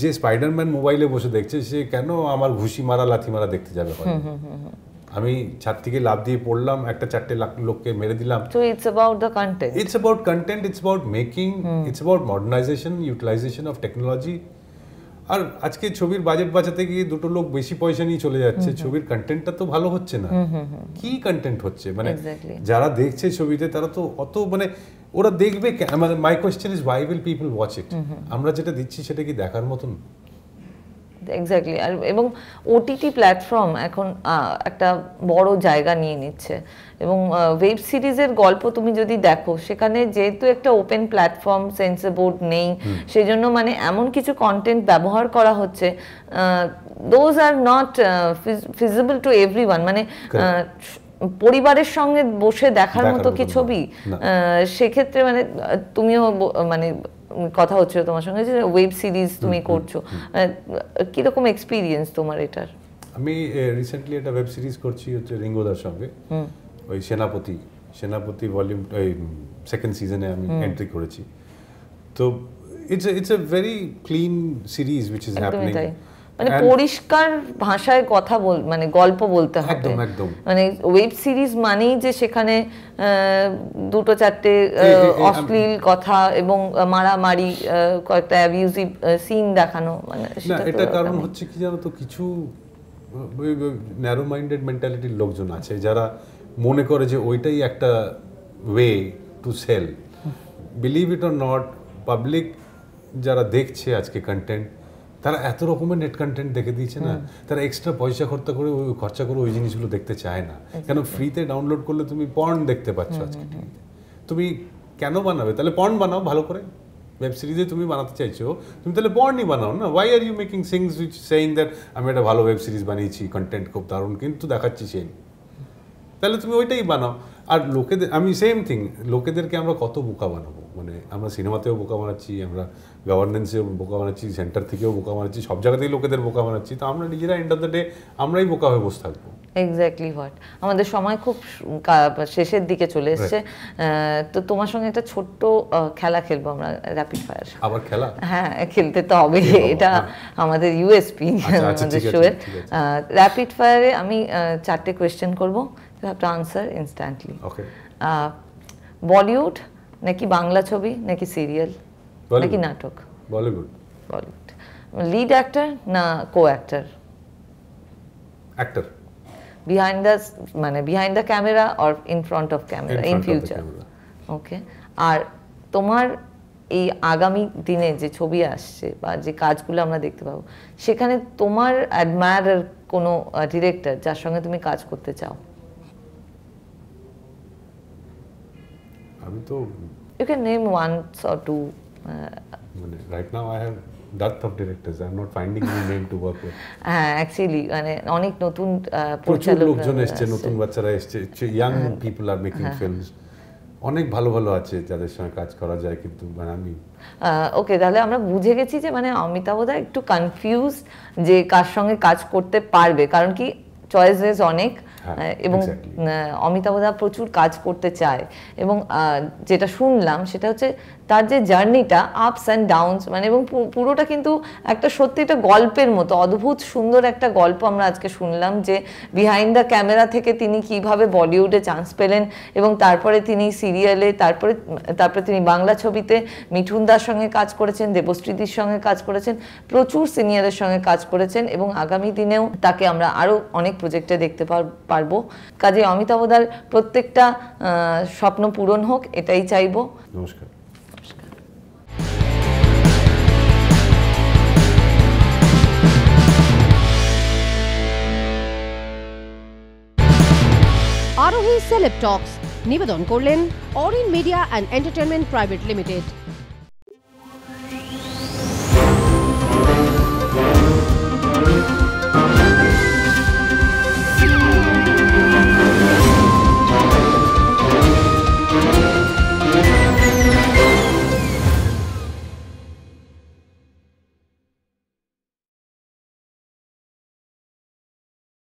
যে স্পাইডারম্যান মোবাইলে বসে দেখছে, সে কেন আমার ঘুষি মারা লাথি মারা দেখতে যাবে? আমি ছাদ থেকে লাফ দিয়ে পড়লাম, একটা 4টে লোককে মেরে দিলাম। So it's about the content. It's about content, it's about making, it's about modernization, utilization of technology. আর আজকে ছবির বাজেট বাঁচাতে গিয়ে দুটো লোক বেশি পয়সা নিয়ে চলে যাচ্ছে, ছবির কন্টেন্টটা তো ভালো হচ্ছে না। কি কন্টেন্ট হচ্ছে? মানে যারা দেখছে ছবিতে তারা তো অত মানে ওরা দেখবে, মানে my question is why will people watch it? আমরা যেটা দিচ্ছি সেটা কি দেখার মতন? এক্স্যাক্টলি। আর এবং ওটিটি প্ল্যাটফর্ম এখন একটা বড় জায়গা নিয়ে নিচ্ছে, এবং ওয়েব সিরিজের গল্প তুমি যদি দেখো, সেখানে যেহেতু একটা ওপেন প্ল্যাটফর্ম, সেন্সর বোর্ড নেই, সেই জন্য মানে এমন কিছু কন্টেন্ট ব্যবহার করা হচ্ছে, those are not feasible to everyone. মানে পরিবারের সঙ্গে বসে দেখার মতো কি ছবি? সেক্ষেত্রে মানে তুমিও মানে কথা হচ্ছিল তোমার সঙ্গে যে ওয়েব সিরিজ তুমি করছো, কিরকম এক্সপিরিয়েন্স তোমার এটার? আমি রিসেন্টলি একটা ওয়েব সিরিজ করছি হচ্ছে রিঙ্গোদার সঙ্গে, ওই সেনাপতি ভলিউম সেকেন্ড সিজনে আমি এন্ট্রি করেছি। তো it's a very clean series which is happening. মানে পরিষ্কার ভাষায় কথা মানে গল্প বলতে হবে। একদম একদম। মানে ওয়েব সিরিজ মানেই যে সেখানে 2-4টে অশ্লীল কথা এবং মারামারি, কয়েকটা অ্যাবিউজিভ সিন দেখানো, মানে এটা কারণ হচ্ছে কি জানো তো, কিছু ন্যারো মাইন্ডেড মেন্টালিটির লোকজন আছে যারা মনে করে যে ওইটাই একটা way to sell. Believe it or not, public যারা দেখছে আজকে কন্টেন্ট, তারা এত রকমের নেট কন্টেন্ট দেখে দিয়েছে না, তারা এক্সট্রা পয়সা খরচা করে ওই জিনিসগুলো দেখতে চায় না। কেন? ফ্রিতে ডাউনলোড করলে তুমি পর্ন দেখতে পাচ্ছ আজকে টিভিতে, তুমি কেন বানাবে? তাহলে পর্ন বানাও ভালো করে। ওয়েব সিরিজে তুমি বানাতে চাইছো, তুমি তাহলে পর্নই বানাও না। Why are you making things which saying that আমি একটা ভালো ওয়েব সিরিজ বানিয়েছি, কন্টেন্ট খুব দারুণ, কিন্তু দেখাচ্ছি সেই, তাহলে তুমি ওইটাই বানাও। আর লোকেদের আমি সেম থিং, লোকেদেরকে আমরা কত বোকা বানাবো, মানে আমরা সিনেমাতেও বোকা বানাচ্ছি, আমরা গভর্নেন্সেও বোকা বানাচ্ছি, সেন্টার থেকেও বোকা বানাচ্ছি, সব জায়গাতেই লোকেদের বোকা বানাচ্ছি, তো আমরা নিজেরা এন্ড অফ দ্য ডে আমরাই বোকা হয়ে বসে থাকবো। Exactly what. আমাদের সময় খুব শেষের দিকে চলে এসছে, তো তোমার সঙ্গে একটা ছোট্ট খেলা খেলবো আমরা, র্যাপিড ফায়ার। আবার খেলা? হ্যাঁ, খেলতে তো হবে, এটা আমাদের ইউএসপি আমাদের শোয়ের। র্যাপিড ফায়ারে আমি 4টে কোয়েশ্চেন করবো, you have to answer instantly. Okay. Bollywood নাকি বাংলা ছবি নাকি সিরিয়াল নাকি নাটক? বলিউড। বলিউড। লিড অ্যাক্টর না co actor? Actor. Behind the camera or in front of camera in future? Okay. আর তোমার এই আগামী দিনে যে ছবি আসছে বা যে কাজগুলো আমরা দেখতে পাবো, সেখানে তোমার অ্যাডমায়ার কোনো ডিরেক্টর যার সঙ্গে তুমি কাজ করতে চাও? আমি তো you can name one or two. মানে right now I have dearth of directors, I am not finding any name to work with. Actually মানে অনেক নতুন প্রচুর লোকজন এসছে, নতুন বাচ্চারা এসছে, young people are making films, অনেক ভালো ভালো আছে যাদের সঙ্গে কাজ করা যায়, কিন্তু মানে আমি ওকে, তাহলে আমরা বুঝে গেছি যে মানে অমিতাভ দা একটু কনফিউজ যে কার সঙ্গে কাজ করতে পারবে, কারণ কি চয়েসেস অনেক, এবং অমিতাভ দা প্রচুর কাজ করতে চায়, এবং যেটা শুনলাম সেটা হচ্ছে তার যে জার্নিটা আপস অ্যান্ড ডাউনস, মানে এবং পুরোটা কিন্তু একটা সত্যি একটা গল্পের মতো, অদ্ভুত সুন্দর একটা গল্প আমরা আজকে শুনলাম, যে বিহাইন্ড দ্য ক্যামেরা থেকে তিনি কিভাবে বলিউডে চান্স পেলেন, এবং তারপরে তিনি সিরিয়ালে, তারপরে তিনি বাংলা ছবিতে মিঠুন দার সঙ্গে কাজ করেছেন, দেবশ্রীদির সঙ্গে কাজ করেছেন, প্রচুর সিনিয়রের সঙ্গে কাজ করেছেন, এবং আগামী দিনেও তাকে আমরা আরও অনেক প্রজেক্টে দেখতে পারবো। কাজে অমিতাভ দার প্রত্যেকটা স্বপ্ন পূরণ হোক, এটাই চাইবো। নমস্কার। আরোহী সেলেব টক্স নিবেদন করলেন Orin media and entertainment private limited.